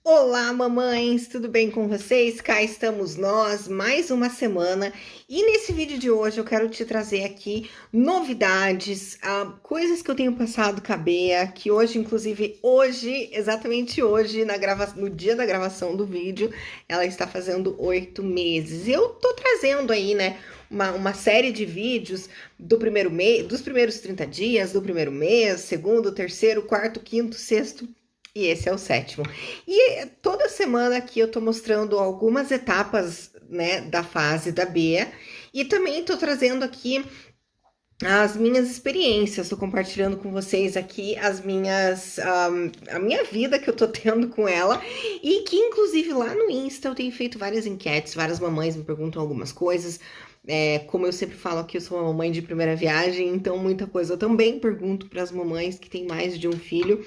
Olá, mamães, tudo bem com vocês? Cá estamos nós, mais uma semana. E nesse vídeo de hoje eu quero te trazer aqui novidades, coisas que eu tenho passado com a Bea, que hoje, inclusive hoje, exatamente hoje, no dia da gravação do vídeo, ela está fazendo 8 meses. Eu tô trazendo aí, né, uma série de vídeos do primeiro mês, dos primeiros 30 dias, do primeiro mês, segundo, terceiro, quarto, quinto, sexto. E esse é o sétimo. E toda semana aqui eu tô mostrando algumas etapas, né, da fase da Bea. E também tô trazendo aqui as minhas experiências, tô compartilhando com vocês aqui a minha vida que eu tô tendo com ela. E que inclusive lá no Insta eu tenho feito várias enquetes, várias mamães me perguntam algumas coisas. Como eu sempre falo aqui, eu sou uma mamãe de primeira viagem, então muita coisa eu também pergunto para as mamães que têm mais de um filho.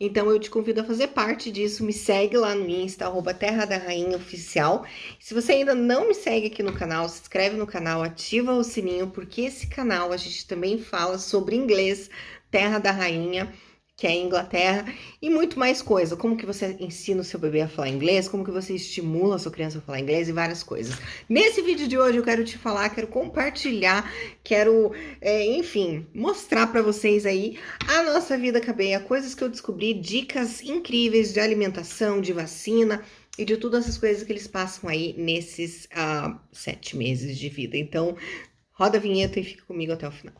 Então eu te convido a fazer parte disso, me segue lá no Insta, @Terra da Rainha Oficial. Se você ainda não me segue aqui no canal, se inscreve no canal, ativa o sininho, porque esse canal a gente também fala sobre inglês, Terra da Rainha, que é a Inglaterra, e muito mais coisa, como que você ensina o seu bebê a falar inglês, como que você estimula a sua criança a falar inglês e várias coisas. Nesse vídeo de hoje eu quero te falar, quero compartilhar, quero, enfim, mostrar para vocês aí a nossa vida cabeia, coisas que eu descobri, dicas incríveis de alimentação, de vacina e de todas essas coisas que eles passam aí nesses 7 meses de vida. Então, roda a vinheta e fica comigo até o final.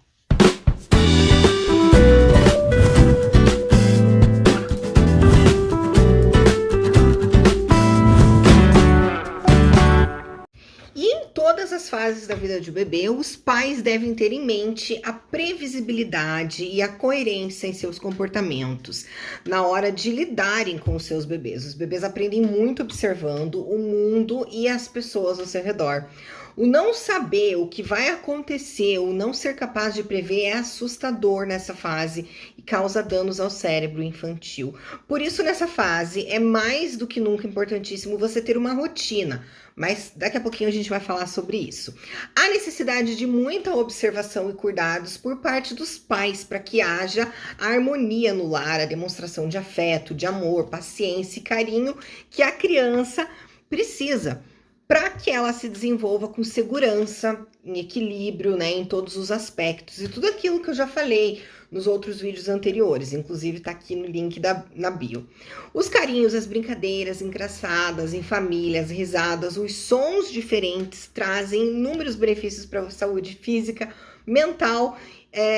E em todas as fases da vida de bebê, os pais devem ter em mente a previsibilidade e a coerência em seus comportamentos na hora de lidarem com os seus bebês. Os bebês aprendem muito observando o mundo e as pessoas ao seu redor. O não saber o que vai acontecer, o não ser capaz de prever é assustador nessa fase e causa danos ao cérebro infantil. Por isso, nessa fase, é mais do que nunca importantíssimo você ter uma rotina. Mas daqui a pouquinho a gente vai falar sobre isso. Há necessidade de muita observação e cuidados por parte dos pais para que haja a harmonia no lar, a demonstração de afeto, de amor, paciência e carinho que a criança precisa para que ela se desenvolva com segurança, em equilíbrio, né, em todos os aspectos. E tudo aquilo que eu já falei nos outros vídeos anteriores, inclusive tá aqui no link na bio. Os carinhos, as brincadeiras engraçadas, em famílias, risadas, os sons diferentes trazem inúmeros benefícios para a saúde física, mental,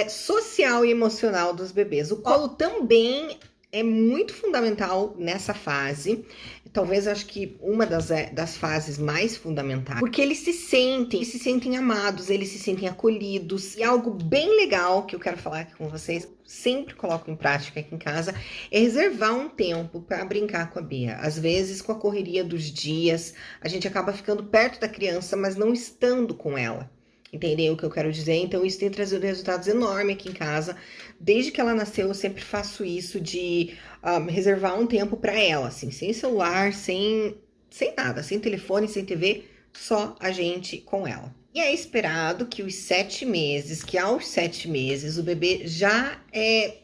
social e emocional dos bebês. O colo também é muito fundamental nessa fase. Talvez acho que uma das fases mais fundamentais, porque eles se sentem amados, eles se sentem acolhidos. E algo bem legal que eu quero falar aqui com vocês, sempre coloco em prática aqui em casa, é reservar um tempo para brincar com a Bia. Às vezes, com a correria dos dias, a gente acaba ficando perto da criança, mas não estando com ela. Entendeu o que eu quero dizer? Então, isso tem trazido resultados enormes aqui em casa. Desde que ela nasceu, eu sempre faço isso de reservar um tempo para ela, assim, sem celular, sem nada, sem telefone, sem TV, só a gente com ela. E é esperado que aos 7 meses, o bebê já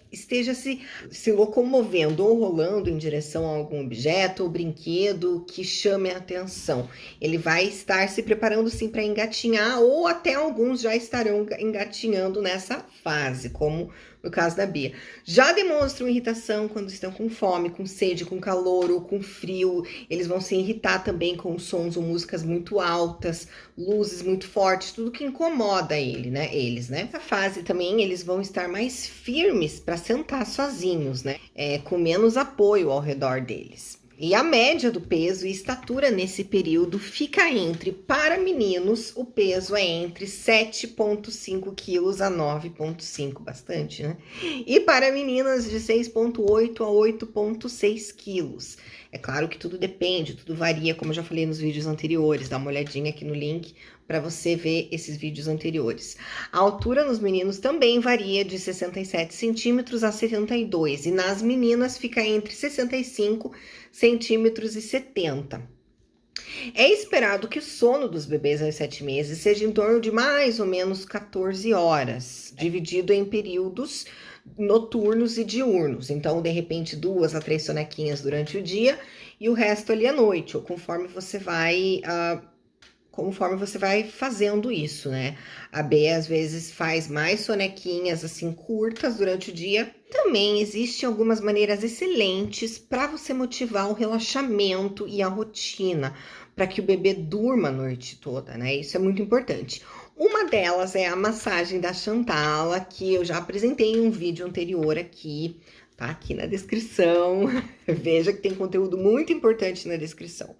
esteja se locomovendo ou rolando em direção a algum objeto ou brinquedo que chame a atenção. Ele vai estar se preparando sim para engatinhar, ou até alguns já estarão engatinhando nessa fase, como no caso da Bia. Já demonstram irritação quando estão com fome, com sede, com calor ou com frio. Eles vão se irritar também com sons ou músicas muito altas, luzes muito fortes, tudo que incomoda eles, né? Nessa fase também eles vão estar mais firmes para sentar sozinhos, né? Com menos apoio ao redor deles. E a média do peso e estatura nesse período fica para meninos, o peso é entre 7,5 quilos a 9,5, bastante, né? E para meninas, de 6,8 a 8,6 quilos. É claro que tudo depende, tudo varia, como eu já falei nos vídeos anteriores. Dá uma olhadinha aqui no link para você ver esses vídeos anteriores. A altura nos meninos também varia de 67 centímetros a 72, e nas meninas fica entre 65 centímetros e 70. É esperado que o sono dos bebês aos 7 meses seja em torno de mais ou menos 14 horas, dividido em períodos noturnos e diurnos. Então, de repente, 2 a 3 sonequinhas durante o dia e o resto ali à noite, ou conforme você vai fazendo isso, né? A B às vezes faz mais sonequinhas assim curtas durante o dia. Também existem algumas maneiras excelentes para você motivar o relaxamento e a rotina, para que o bebê durma a noite toda, né? Isso é muito importante. Uma delas é a massagem da Chantala, que eu já apresentei em um vídeo anterior aqui, tá aqui na descrição. Veja que tem conteúdo muito importante na descrição.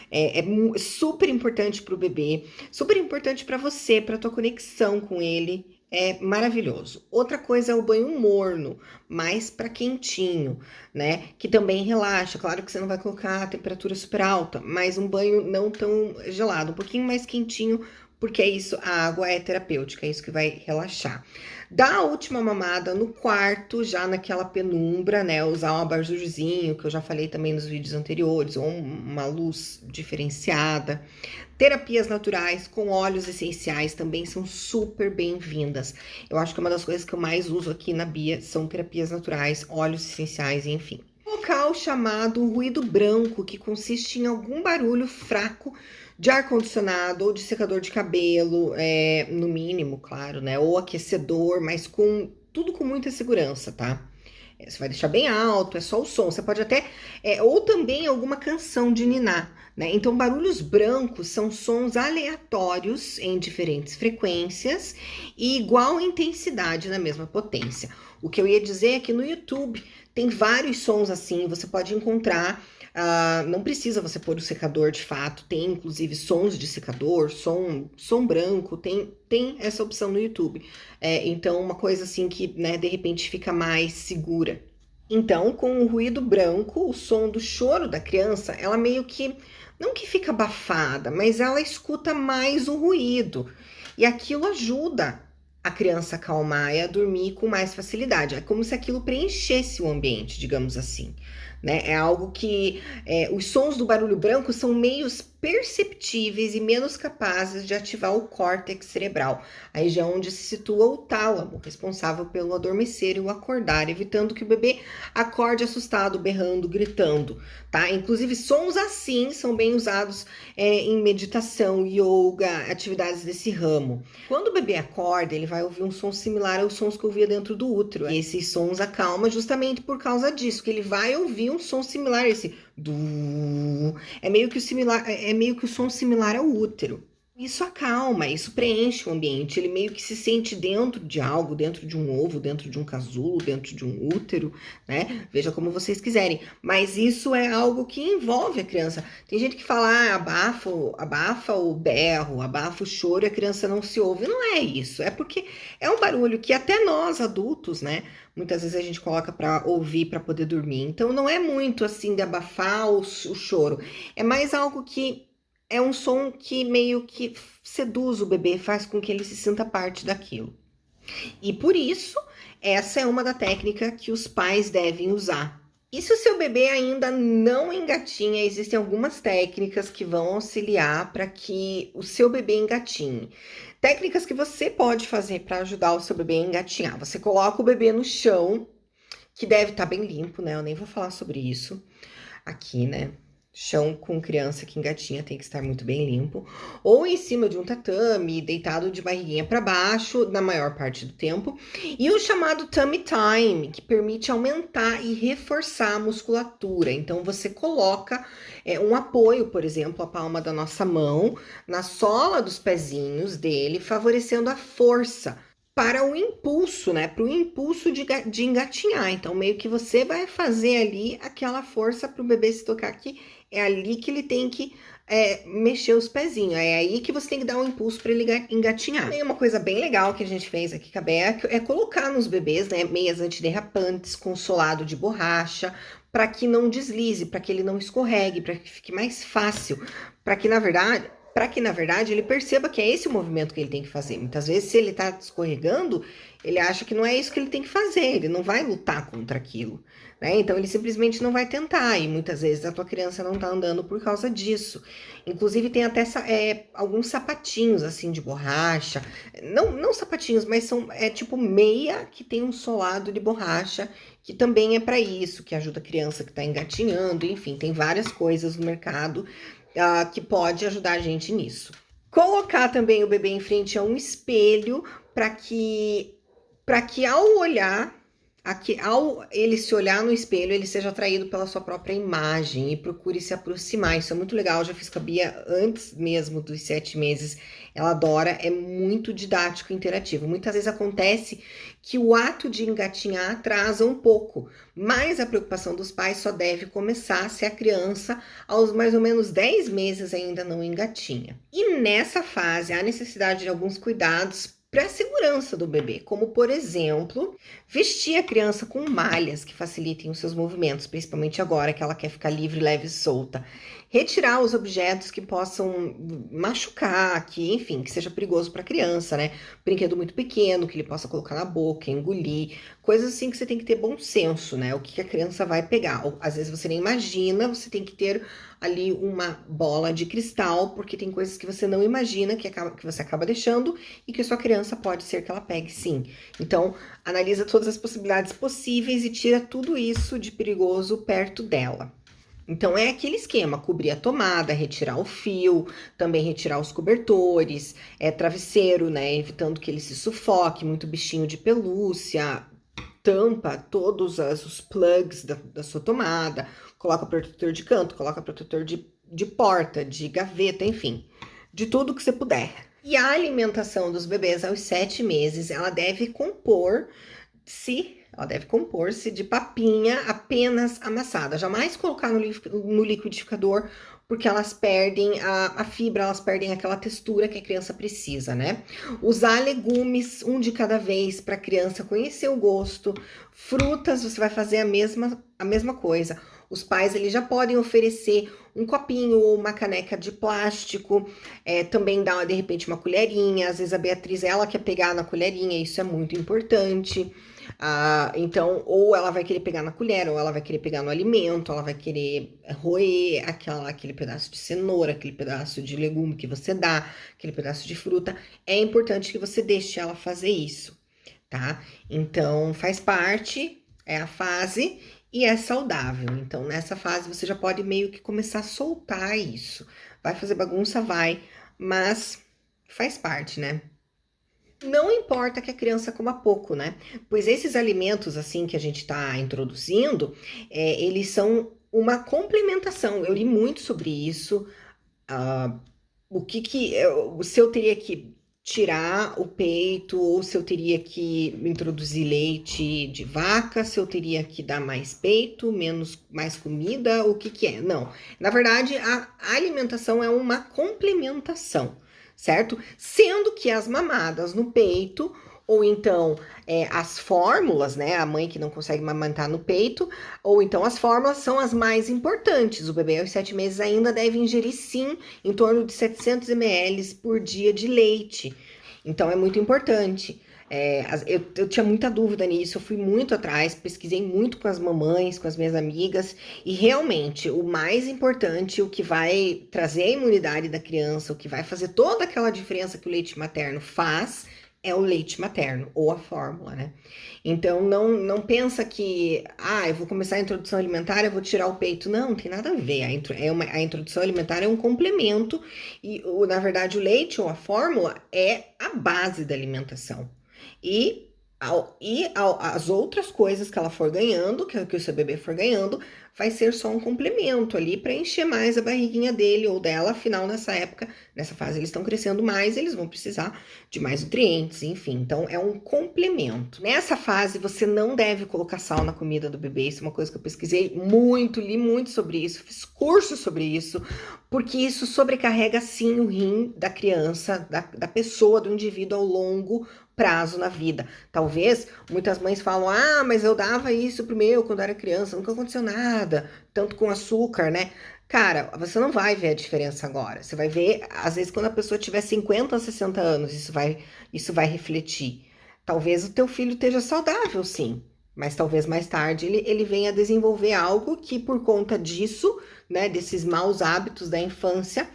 É super importante para o bebê, super importante para você, para tua conexão com ele. É maravilhoso. Outra coisa é o banho morno, mais para quentinho, né? Que também relaxa. Claro que você não vai colocar a temperatura super alta, mas um banho não tão gelado, um pouquinho mais quentinho, porque é isso, a água é terapêutica, é isso que vai relaxar. Dar a última mamada no quarto, já naquela penumbra, né? Usar um abajurzinho, que eu já falei também nos vídeos anteriores, ou uma luz diferenciada. Terapias naturais com óleos essenciais também são super bem-vindas. Eu acho que uma das coisas que eu mais uso aqui na Bia são terapias naturais, óleos essenciais, enfim. Local chamado ruído branco, que consiste em algum barulho fraco de ar-condicionado ou de secador de cabelo, no mínimo, claro, né? Ou aquecedor, mas tudo com muita segurança, tá? Você vai deixar bem alto, é só o som. Você pode até. Ou também alguma canção de ninar, né? Então, barulhos brancos são sons aleatórios em diferentes frequências e igual intensidade na mesma potência. O que eu ia dizer é que no YouTube tem vários sons assim, você pode encontrar. Não precisa você pôr o secador de fato, tem inclusive sons de secador, som branco, tem essa opção no YouTube. Então, uma coisa assim que, né, de repente fica mais segura. Então, com o ruído branco, o som do choro da criança, ela meio que, não que fica abafada, mas ela escuta mais o ruído. E aquilo ajuda a criança a acalmar e a dormir com mais facilidade. É como se aquilo preenchesse o ambiente, digamos assim. Né? É algo que os sons do barulho branco são meios perceptíveis e menos capazes de ativar o córtex cerebral, a região onde se situa o tálamo, responsável pelo adormecer e o acordar, evitando que o bebê acorde assustado, berrando, gritando, tá? Inclusive, sons assim são bem usados em meditação, yoga, atividades desse ramo. Quando o bebê acorda, ele vai ouvir um som similar aos sons que ouvia dentro do útero. E esses sons acalmam justamente por causa disso, que ele vai ouvir um som similar a esse du. É meio que o som similar ao útero. Isso acalma, isso preenche o ambiente. Ele meio que se sente dentro de algo, dentro de um ovo, dentro de um casulo, dentro de um útero, né? Veja como vocês quiserem. Mas isso é algo que envolve a criança. Tem gente que fala, abafa o berro, abafa o choro e a criança não se ouve. Não é isso. É porque é um barulho que até nós adultos, né? Muitas vezes a gente coloca para ouvir, para poder dormir. Então não é muito assim de abafar o choro. É mais algo que é um som que meio que seduz o bebê, faz com que ele se sinta parte daquilo. E por isso, essa é uma da técnica que os pais devem usar. E se o seu bebê ainda não engatinha, existem algumas técnicas que vão auxiliar para que o seu bebê engatinhe. Técnicas que você pode fazer para ajudar o seu bebê a engatinhar. Você coloca o bebê no chão, que deve estar bem limpo, né? Eu nem vou falar sobre isso aqui, né? Chão com criança que engatinha tem que estar muito bem limpo, ou em cima de um tatame, deitado de barriguinha para baixo, na maior parte do tempo, e o chamado tummy time, que permite aumentar e reforçar a musculatura. Então, você coloca um apoio, por exemplo, a palma da nossa mão na sola dos pezinhos dele, favorecendo a força para o impulso, né? Para o impulso de engatinhar. Então, meio que você vai fazer ali aquela força para o bebê se tocar aqui. É ali que ele tem que mexer os pezinhos. É aí que você tem que dar um impulso para ele engatinhar. E uma coisa bem legal que a gente fez aqui com a Bea é colocar nos bebês, né, meias antiderrapantes com solado de borracha, para que não deslize, para que ele não escorregue, para que fique mais fácil, para que, na verdade, para que, na verdade, ele perceba que é esse o movimento que ele tem que fazer. Muitas vezes, se ele está escorregando, ele acha que não é isso que ele tem que fazer, ele não vai lutar contra aquilo, né? Então, ele simplesmente não vai tentar, e muitas vezes a tua criança não está andando por causa disso. Inclusive, tem até alguns sapatinhos, assim, de borracha, não sapatinhos, mas é tipo meia que tem um solado de borracha, que também é para isso, que ajuda a criança que está engatinhando, enfim, tem várias coisas no mercado que pode ajudar a gente nisso. Colocar também o bebê em frente a um espelho para que ao olhar, ao ele se olhar no espelho, ele seja atraído pela sua própria imagem e procure se aproximar. Isso é muito legal, eu já fiz com a Bia antes mesmo dos 7 meses. Ela adora, é muito didático e interativo. Muitas vezes acontece que o ato de engatinhar atrasa um pouco, mas a preocupação dos pais só deve começar se a criança, aos mais ou menos 10 meses, ainda não engatinha. E nessa fase, há necessidade de alguns cuidados para a segurança do bebê, como, por exemplo, vestir a criança com malhas que facilitem os seus movimentos, principalmente agora que ela quer ficar livre, leve e solta. Retirar os objetos que possam machucar, enfim, que seja perigoso para a criança, né? Brinquedo muito pequeno, que ele possa colocar na boca, engolir, coisas assim que você tem que ter bom senso, né? O que a criança vai pegar. Ou, às vezes você nem imagina, você tem que ter ali uma bola de cristal, porque tem coisas que você não imagina que você acaba deixando e que sua criança pode ser que ela pegue sim. Então, analisa todas as possibilidades possíveis e tira tudo isso de perigoso perto dela. Então, é aquele esquema, cobrir a tomada, retirar o fio, também retirar os cobertores, travesseiro, né, evitando que ele se sufoque, muito bichinho de pelúcia, tampa todos os plugs da sua tomada, coloca protetor de canto, coloca protetor de porta, de gaveta, enfim, de tudo que você puder. E a alimentação dos bebês aos 7 meses, ela deve compor-se de papinha apenas amassada. Jamais colocar no liquidificador, porque elas perdem a fibra, elas perdem aquela textura que a criança precisa, né? Usar legumes, um de cada vez, para a criança conhecer o gosto. Frutas, você vai fazer a mesma coisa. Os pais, eles já podem oferecer um copinho ou uma caneca de plástico, também dar, de repente, uma colherinha. Às vezes a Beatriz, ela quer pegar na colherinha, isso é muito importante. Então, ou ela vai querer pegar na colher, ou ela vai querer pegar no alimento, ela vai querer roer aquele pedaço de cenoura, aquele pedaço de legume que você dá, aquele pedaço de fruta. É importante que você deixe ela fazer isso, tá? Então, faz parte, é a fase e é saudável. Então, nessa fase, você já pode meio que começar a soltar isso. Vai fazer bagunça, vai, mas faz parte, né? Não importa que a criança coma pouco, né? Pois esses alimentos, assim, que a gente está introduzindo, eles são uma complementação. Eu li muito sobre isso. Se eu teria que tirar o peito, ou se eu teria que introduzir leite de vaca, se eu teria que dar mais peito, mais comida, o que é? Não. Na verdade, a alimentação é uma complementação, certo? Sendo que as mamadas no peito, ou então as fórmulas, né? A mãe que não consegue amamentar no peito, ou então as fórmulas são as mais importantes. O bebê aos 7 meses ainda deve ingerir, sim, em torno de 700 ml por dia de leite. Então, é muito importante. Eu tinha muita dúvida nisso, eu fui muito atrás, pesquisei muito com as mamães, com as minhas amigas, e realmente o mais importante, o que vai trazer a imunidade da criança, o que vai fazer toda aquela diferença que o leite materno faz, é o leite materno, ou a fórmula, né? Então, não pensa que, eu vou começar a introdução alimentar, eu vou tirar o peito. Não tem nada a ver. A introdução alimentar é um complemento e, na verdade, o leite ou a fórmula é a base da alimentação. As outras coisas que ela for ganhando, que o seu bebê for ganhando, vai ser só um complemento ali para encher mais a barriguinha dele ou dela. Afinal, nessa fase, eles estão crescendo mais, eles vão precisar de mais nutrientes, enfim. Então, é um complemento. Nessa fase, você não deve colocar sal na comida do bebê. Isso é uma coisa que eu pesquisei muito, li muito sobre isso, fiz curso sobre isso, porque isso sobrecarrega, sim, o rim da criança, da pessoa, do indivíduo ao longo prazo na vida. Talvez muitas mães falam, mas eu dava isso pro meu quando era criança, nunca aconteceu nada, tanto com açúcar, né? Cara, você não vai ver a diferença agora. Você vai ver, às vezes, quando a pessoa tiver 50 ou 60 anos, isso vai refletir. Talvez o teu filho esteja saudável, sim, mas talvez mais tarde ele venha a desenvolver algo que, por conta disso, né, desses maus hábitos da infância,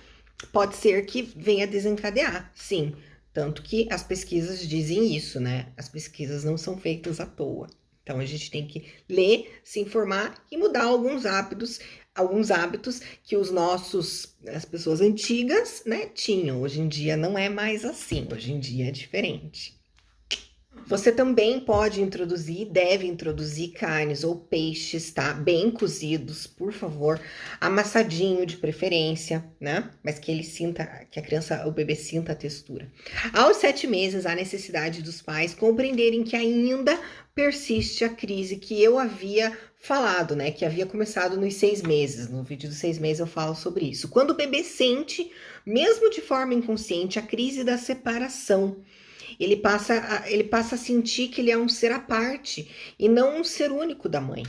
pode ser que venha a desencadear, sim. Tanto que as pesquisas dizem isso, né? As pesquisas não são feitas à toa. Então a gente tem que ler, se informar e mudar alguns hábitos que as pessoas antigas, né, tinham. Hoje em dia não é mais assim, hoje em dia é diferente. Você também pode introduzir, deve introduzir carnes ou peixes, tá? Bem cozidos, por favor. Amassadinho de preferência, né? Mas que ele sinta, que a criança, o bebê sinta a textura. Aos 7 meses, há necessidade dos pais compreenderem que ainda persiste a crise que eu havia falado, né? Que havia começado nos 6 meses. No vídeo dos 6 meses eu falo sobre isso. Quando o bebê sente, mesmo de forma inconsciente, a crise da separação. Ele passa a sentir que ele é um ser à parte e não um ser único da mãe,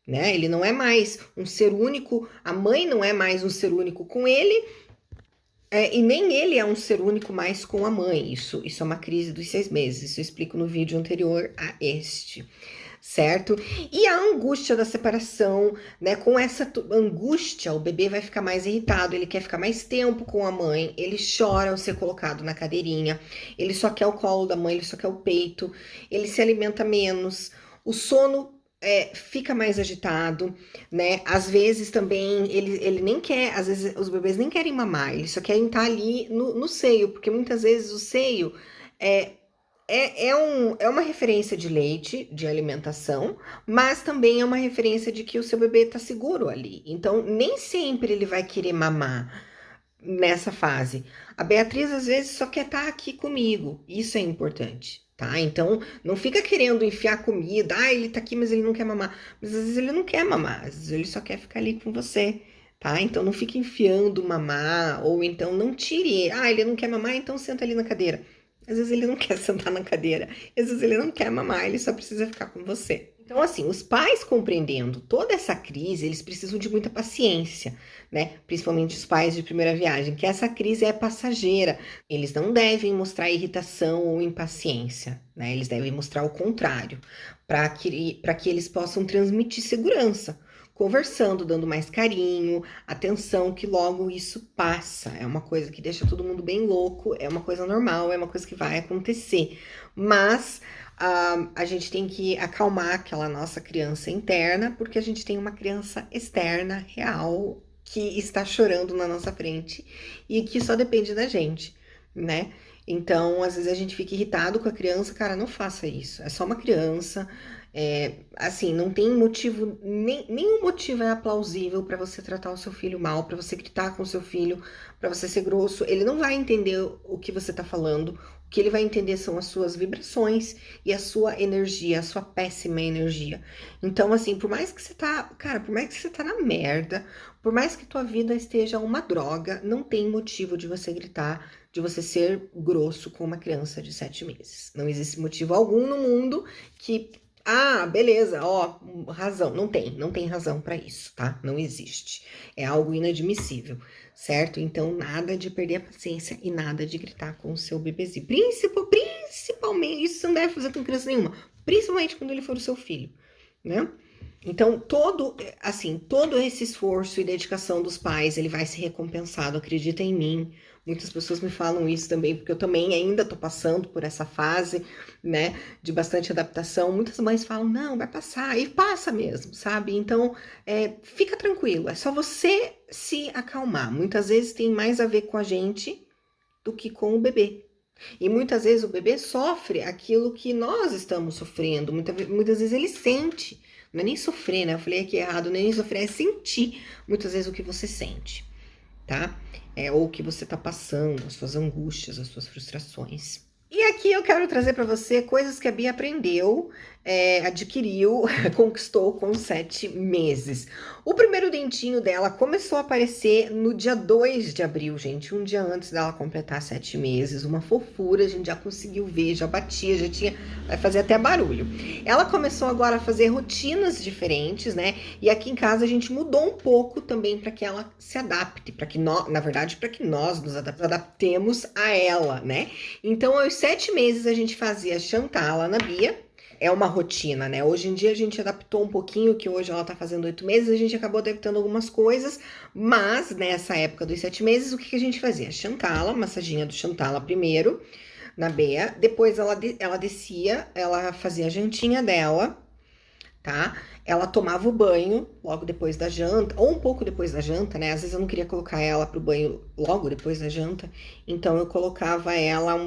né? Ele não é mais um ser único, a mãe não é mais um ser único com ele, e nem ele é um ser único mais com a mãe. Isso é uma crise dos 6 meses. Isso eu explico no vídeo anterior a este. Certo? E a angústia da separação, né? Com essa angústia, o bebê vai ficar mais irritado, ele quer ficar mais tempo com a mãe, ele chora ao ser colocado na cadeirinha, ele só quer o colo da mãe, ele só quer o peito, ele se alimenta menos, o sono fica mais agitado, né? Às vezes também ele nem quer, às vezes os bebês nem querem mamar, eles só querem estar ali no seio, porque muitas vezes o seio é uma referência de leite, de alimentação, mas também é uma referência de que o seu bebê está seguro ali. Então, nem sempre ele vai querer mamar nessa fase. A Beatriz, às vezes, só quer estar aqui comigo. Isso é importante, tá? Então, não fica querendo enfiar comida. Ah, ele tá aqui, mas ele não quer mamar. Mas, às vezes, ele não quer mamar. Às vezes, ele só quer ficar ali com você, tá? Então, não fique enfiando mamar. Ou então, não tire. Ah, ele não quer mamar, então senta ali na cadeira. Às vezes ele não quer sentar na cadeira, às vezes ele não quer mamar, ele só precisa ficar com você. Então, assim, os pais compreendendo toda essa crise, eles precisam de muita paciência, né? Principalmente os pais de primeira viagem, que essa crise é passageira. Eles não devem mostrar irritação ou impaciência, né? Eles devem mostrar o contrário, para que eles possam transmitir segurança. Conversando, dando mais carinho, atenção, que logo isso passa. É uma coisa que deixa todo mundo bem louco, é uma coisa normal, é uma coisa que vai acontecer. Mas a gente tem que acalmar aquela nossa criança interna, porque a gente tem uma criança externa, real, que está chorando na nossa frente e que só depende da gente, né? Então, às vezes a gente fica irritado com a criança, cara, não faça isso. É só uma criança. Assim, não tem motivo, nenhum motivo é plausível para você tratar o seu filho mal, para você gritar com o seu filho, para você ser grosso. Ele não vai entender o que você tá falando. O que ele vai entender são as suas vibrações e a sua energia, a sua péssima energia. Então, assim, por mais que você tá, cara, por mais que você tá na merda, por mais que tua vida esteja uma droga, não tem motivo de você gritar, de você ser grosso com uma criança de 7 meses. Não existe motivo algum no mundo que beleza, razão. Não tem razão para isso, tá? Não existe. É algo inadmissível, certo? Então, nada de perder a paciência e nada de gritar com o seu bebezinho. Principalmente, isso você não deve fazer com criança nenhuma, principalmente quando ele for o seu filho, né? Então, todo esse esforço e dedicação dos pais, ele vai ser recompensado, acredita em mim. Muitas pessoas me falam isso também, porque eu também ainda tô passando por essa fase, né, de bastante adaptação. Muitas mães falam, não, vai passar, e passa mesmo, sabe? Então, fica tranquilo, é só você se acalmar. Muitas vezes tem mais a ver com a gente do que com o bebê. E muitas vezes o bebê sofre aquilo que nós estamos sofrendo, muitas vezes ele sente. Não é nem sofrer, né? Eu falei aqui errado, não é nem sofrer, é sentir muitas vezes o que você sente, tá? Ou o que você tá passando, as suas angústias, as suas frustrações. E aqui aqui eu quero trazer para você coisas que a Bia aprendeu, adquiriu, conquistou com 7 meses. O primeiro dentinho dela começou a aparecer no dia 2 de abril, gente, um dia antes dela completar 7 meses. Uma fofura, a gente já conseguiu ver, já batia, já tinha, vai fazer até barulho. Ela começou agora a fazer rotinas diferentes, né? E aqui em casa a gente mudou um pouco também para que ela se adapte, para que nós, na verdade, para que nós nos adaptemos a ela, né? Então, aos 7 meses a gente fazia Chantala na Bia. É uma rotina, né? Hoje em dia a gente adaptou um pouquinho, que hoje ela tá fazendo 8 meses, a gente acabou adaptando algumas coisas, mas nessa época dos 7 meses, o que a gente fazia? Chantala, massaginha do Chantala primeiro, na Bea, depois ela descia, ela fazia a jantinha dela, tá? Ela tomava o banho logo depois da janta, ou um pouco depois da janta, né? Às vezes eu não queria colocar ela pro banho logo depois da janta, então eu colocava ela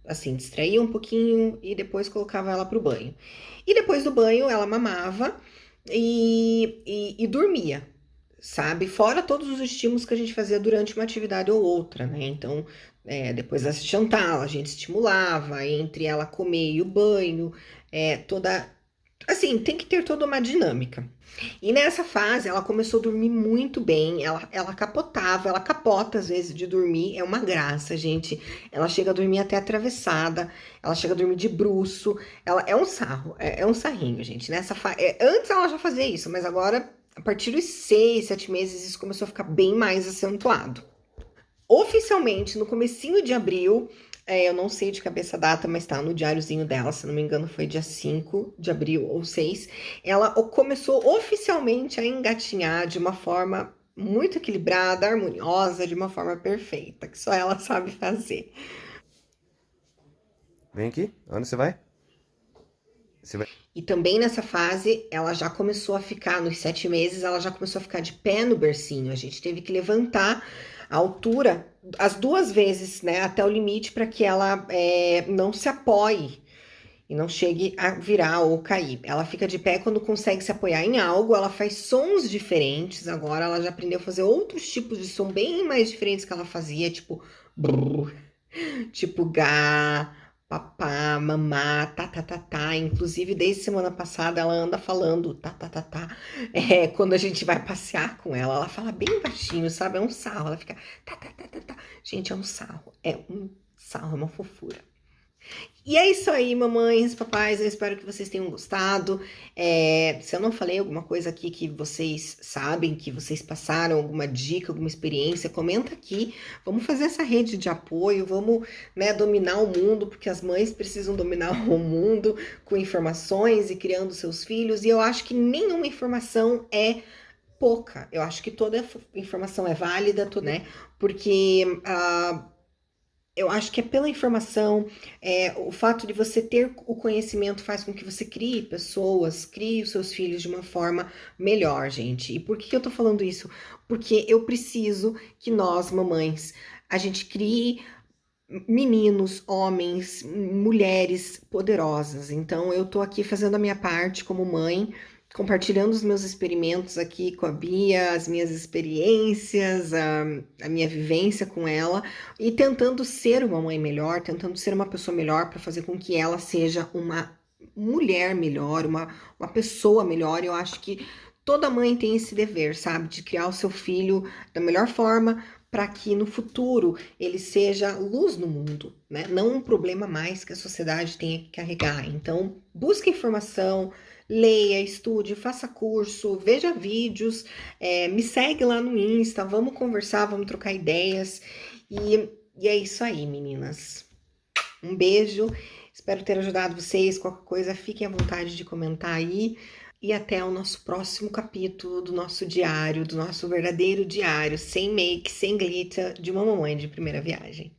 assim, distraía um pouquinho e depois colocava ela pro banho. E depois do banho ela mamava e dormia, sabe? Fora todos os estímulos que a gente fazia durante uma atividade ou outra, né? Então, depois da Chantala, a gente estimulava, entre ela comer e o banho, assim, tem que ter toda uma dinâmica. E nessa fase, ela começou a dormir muito bem, ela capotava, ela capota às vezes de dormir, é uma graça, gente. Ela chega a dormir até atravessada, ela chega a dormir de bruço, ela é um sarro, é um sarrinho, gente. Antes ela já fazia isso, mas agora, a partir dos 6, 7 meses, isso começou a ficar bem mais acentuado. Oficialmente, no comecinho de abril, eu não sei de cabeça a data, mas tá no diáriozinho dela, se não me engano foi dia 5 de abril ou 6, ela começou oficialmente a engatinhar de uma forma muito equilibrada, harmoniosa, de uma forma perfeita, que só ela sabe fazer. Vem aqui, onde você vai? Você vai. E também nessa fase, ela já começou a ficar, nos 7 meses, ela já começou a ficar de pé no bercinho. A gente teve que levantar a altura as 2 vezes, né, até o limite, para que ela não se apoie e não chegue a virar ou cair. Ela fica de pé quando consegue se apoiar em algo, ela faz sons diferentes. Agora ela já aprendeu a fazer outros tipos de som bem mais diferentes que ela fazia, tipo brrr, tipo gá, papá, mamá, tá, tá, tá, tá. Inclusive, desde semana passada, ela anda falando tá, tá, tá, tá. Quando a gente vai passear com ela fala bem baixinho, sabe? É um sarro. Ela fica tá, tá, tá, tá, tá. Gente, é um sarro. É um sarro, é uma fofura. E é isso aí, mamães, papais, eu espero que vocês tenham gostado. Se eu não falei alguma coisa aqui que vocês sabem, que vocês passaram, alguma dica, alguma experiência, comenta aqui. Vamos fazer essa rede de apoio, vamos, né, dominar o mundo, porque as mães precisam dominar o mundo com informações e criando seus filhos. E eu acho que nenhuma informação é pouca. Eu acho que toda informação é válida, né? Porque eu acho que é pela informação, o fato de você ter o conhecimento faz com que você crie pessoas, crie os seus filhos de uma forma melhor, gente. E por que eu tô falando isso? Porque eu preciso que nós, mamães, a gente crie meninos, homens, mulheres poderosas. Então, eu tô aqui fazendo a minha parte como mãe, compartilhando os meus experimentos aqui com a Bia, as minhas experiências, a minha vivência com ela, e tentando ser uma mãe melhor, tentando ser uma pessoa melhor para fazer com que ela seja uma mulher melhor, uma pessoa melhor. Eu acho que toda mãe tem esse dever, sabe, de criar o seu filho da melhor forma, para que no futuro ele seja luz no mundo, né? Não um problema mais que a sociedade tenha que carregar. Então, busque informação, leia, estude, faça curso, veja vídeos, me segue lá no Insta, vamos conversar, vamos trocar ideias. E é isso aí, meninas. Um beijo, espero ter ajudado vocês. Qualquer coisa, fiquem à vontade de comentar aí. E até o nosso próximo capítulo do nosso diário, do nosso verdadeiro diário, sem make, sem glitter, de uma mamãe de primeira viagem.